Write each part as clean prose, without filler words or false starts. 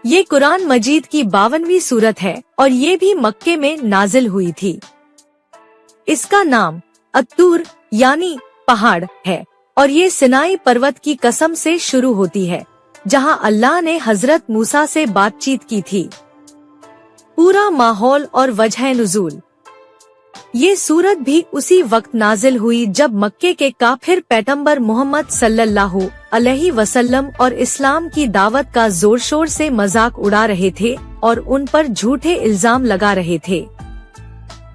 ये कुरान मजीद की 52वीं सूरत है और ये भी मक्के में नाजिल हुई थी। इसका नाम अत्तूर यानी पहाड़ है और ये सिनाई पर्वत की कसम से शुरू होती है, जहां अल्लाह ने हजरत मूसा से बातचीत की थी। पूरा माहौल और वजह नुज़ूल। ये सूरत भी उसी वक्त नाजिल हुई जब मक्के के काफिर पैगंबर मोहम्मद सल्लल्लाहु अलैहि वसल्लम और इस्लाम की दावत का जोर शोर से मजाक उड़ा रहे थे और उन पर झूठे इल्जाम लगा रहे थे।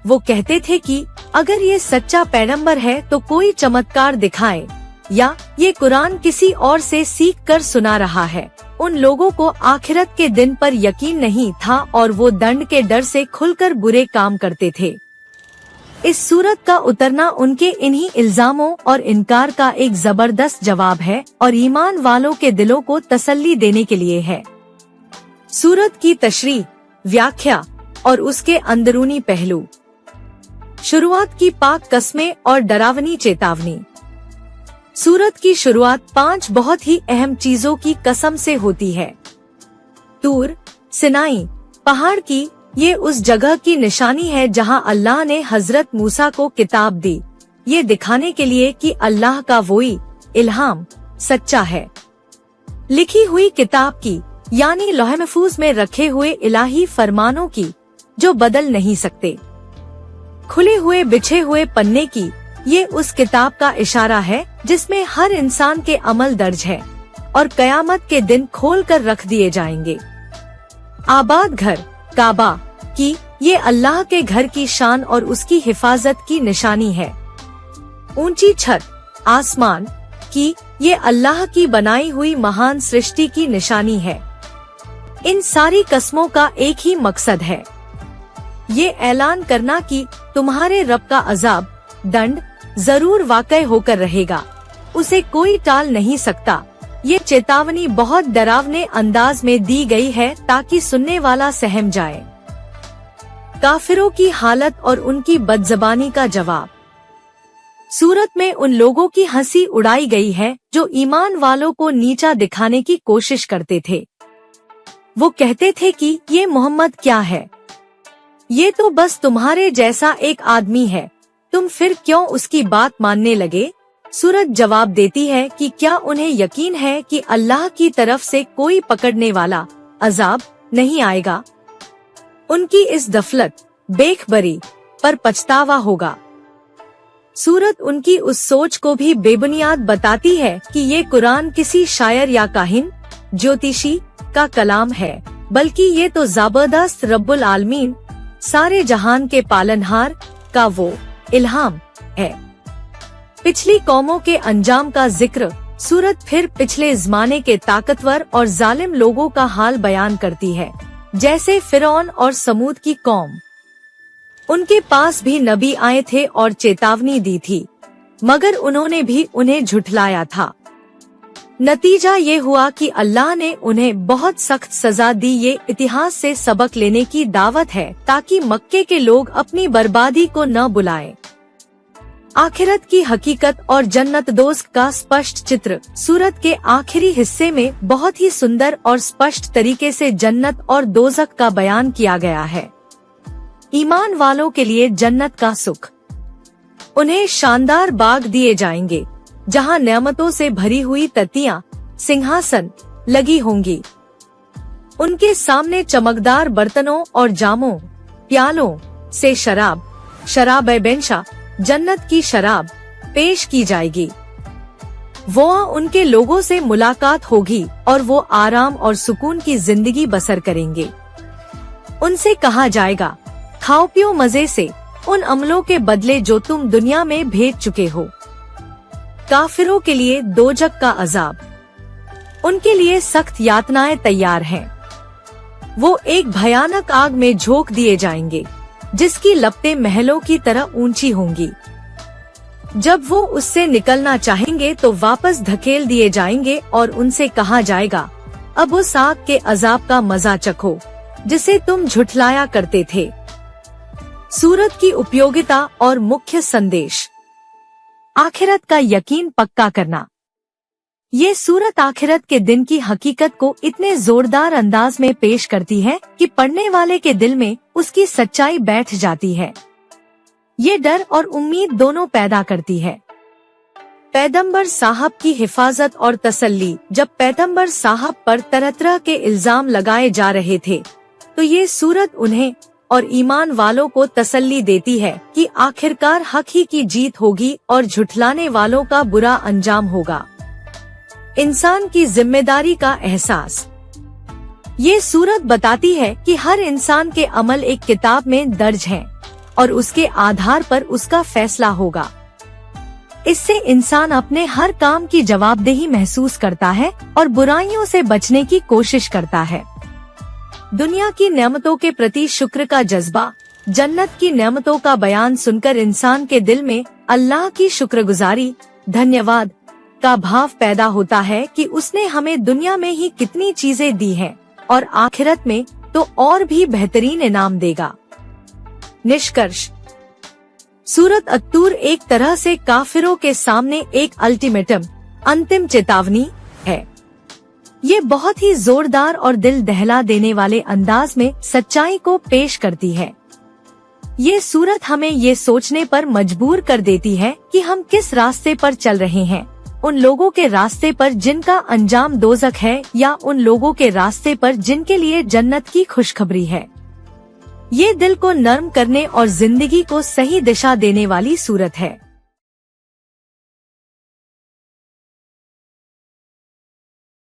वो कहते थे कि अगर ये सच्चा पैगंबर है तो कोई चमत्कार दिखाए, या ये कुरान किसी और से सीख कर सुना रहा है। उन लोगों को आखिरत के दिन पर यकीन नहीं था और वो दंड के डर से खुलकर बुरे काम करते थे। इस सूरत का उतरना उनके इन्हीं इल्जामों और इनकार का एक जबरदस्त जवाब है और ईमान वालों के दिलों को तसल्ली देने के लिए है। सूरत की तशरीह, व्याख्या और उसके अंदरूनी पहलू। शुरुआत की पाक कस्में और डरावनी चेतावनी। सूरत की शुरुआत 5 बहुत ही अहम चीजों की कसम से होती है। तूर, सिनाई पहाड़ की, ये उस जगह की निशानी है जहां अल्लाह ने हजरत मूसा को किताब दी, ये दिखाने के लिए कि अल्लाह का वही इल्हाम सच्चा है। लिखी हुई किताब की यानी लौह महफूज में रखे हुए इलाही फरमानों की, जो बदल नहीं सकते। खुले हुए बिछे हुए पन्ने की, ये उस किताब का इशारा है जिसमें हर इंसान के अमल दर्ज है और कयामत के दिन खोल कर रख दिए जाएंगे। आबाद घर काबा की, ये अल्लाह के घर की शान और उसकी हिफाजत की निशानी है। ऊंची छत आसमान की, ये अल्लाह की बनाई हुई महान सृष्टि की निशानी है। इन सारी कस्मों का एक ही मकसद है, ये ऐलान करना कि तुम्हारे रब का अजाब, दंड जरूर वाकई होकर रहेगा, उसे कोई टाल नहीं सकता। ये चेतावनी बहुत डरावने अंदाज में दी गई है ताकि सुनने वाला सहम जाए। काफिरों की हालत और उनकी बदजबानी का जवाब। सूरत में उन लोगों की हंसी उड़ाई गई है जो ईमान वालों को नीचा दिखाने की कोशिश करते थे। वो कहते थे कि ये मोहम्मद क्या है, ये तो बस तुम्हारे जैसा एक आदमी है, तुम फिर क्यों उसकी बात मानने लगे। सूरत जवाब देती है कि क्या उन्हें यकीन है कि अल्लाह की तरफ से कोई पकड़ने वाला अजाब नहीं आएगा। उनकी इस गफलत, बेखबरी पर पछतावा होगा। सूरत उनकी उस सोच को भी बेबुनियाद बताती है कि ये कुरान किसी शायर या काहिन, ज्योतिषी का कलाम है, बल्कि ये तो जबरदस्त रब्बुल आलमीन, सारे जहान के पालनहार का वो इल्हाम है। पिछली कौमों के अंजाम का जिक्र सूरत फिर पिछले ज़माने के ताकतवर और जालिम लोगों का हाल बयान करती है, जैसे फिरौन और समूद की कौम। उनके पास भी नबी आए थे और चेतावनी दी थी, मगर उन्होंने भी उन्हें झुठलाया था। नतीजा ये हुआ कि अल्लाह ने उन्हें बहुत सख्त सजा दी। ये इतिहास से सबक लेने की दावत है ताकि मक्के के लोग अपनी बर्बादी को न बुलाएं। आखिरत की हकीकत और जन्नत दोस्त का स्पष्ट चित्र। सूरत के आखिरी हिस्से में बहुत ही सुंदर और स्पष्ट तरीके से जन्नत और दोज़ख का बयान किया गया है। ईमान वालों के लिए जन्नत का सुख, उन्हें शानदार बाग दिए जाएंगे जहां नेमतों से भरी हुई ततियां, सिंहासन लगी होंगी। उनके सामने चमकदार बर्तनों और जामों, प्यालों से शराब-ए-बेंशा, जन्नत की शराब पेश की जाएगी। वहाँ उनके लोगों से मुलाकात होगी और वो आराम और सुकून की जिंदगी बसर करेंगे। उनसे कहा जाएगा, खाओ पियो मजे से उन अमलों के बदले जो तुम दुनिया में भेज चुके हो। काफिरों के लिए दोजख का अजाब, उनके लिए सख्त यातनाएं तैयार हैं। वो एक भयानक आग में झोंक दिए जाएंगे जिसकी लपटें महलों की तरह ऊंची होंगी। जब वो उससे निकलना चाहेंगे तो वापस धकेल दिए जाएंगे और उनसे कहा जाएगा, अब उस आग के अजाब का मजा चखो जिसे तुम झुठलाया करते थे। सूरत की उपयोगिता और मुख्य संदेश। आखिरत का यकीन पक्का करना। ये सूरत आखिरत के दिन की हकीकत को इतने जोरदार अंदाज में पेश करती है कि पढ़ने वाले के दिल में उसकी सच्चाई बैठ जाती है। ये डर और उम्मीद दोनों पैदा करती है। पैगंबर साहब की हिफाजत और तसल्ली। जब पैगंबर साहब पर तरह तरह के इल्जाम लगाए जा रहे थे, तो ये सूरत उन्हें और ईमान वालों को तसल्ली देती है कि आखिरकार हक ही की जीत होगी और झुठलाने वालों का बुरा अंजाम होगा। इंसान की जिम्मेदारी का एहसास। ये सूरत बताती है कि हर इंसान के अमल एक किताब में दर्ज हैं और उसके आधार पर उसका फैसला होगा। इससे इंसान अपने हर काम की जवाबदेही महसूस करता है और बुराइयों से बचने की कोशिश करता है। दुनिया की नेमतों के प्रति शुक्र का जज्बा। जन्नत की नेमतों का बयान सुनकर इंसान के दिल में अल्लाह की शुक्रगुजारी, धन्यवाद का भाव पैदा होता है कि उसने हमें दुनिया में ही कितनी चीजें दी हैं और आखिरत में तो और भी बेहतरीन इनाम देगा। निष्कर्ष। सूरत अत्तूर एक तरह से काफिरों के सामने एक अल्टीमेटम, अंतिम चेतावनी है। ये बहुत ही जोरदार और दिल दहला देने वाले अंदाज में सच्चाई को पेश करती है। ये सूरत हमें ये सोचने पर मजबूर कर देती है कि हम किस रास्ते पर चल रहे हैं, उन लोगों के रास्ते पर जिनका अंजाम दोज़ख है या उन लोगों के रास्ते पर जिनके लिए जन्नत की खुशखबरी है। ये दिल को नर्म करने और जिंदगी को सही दिशा देने वाली सूरत है।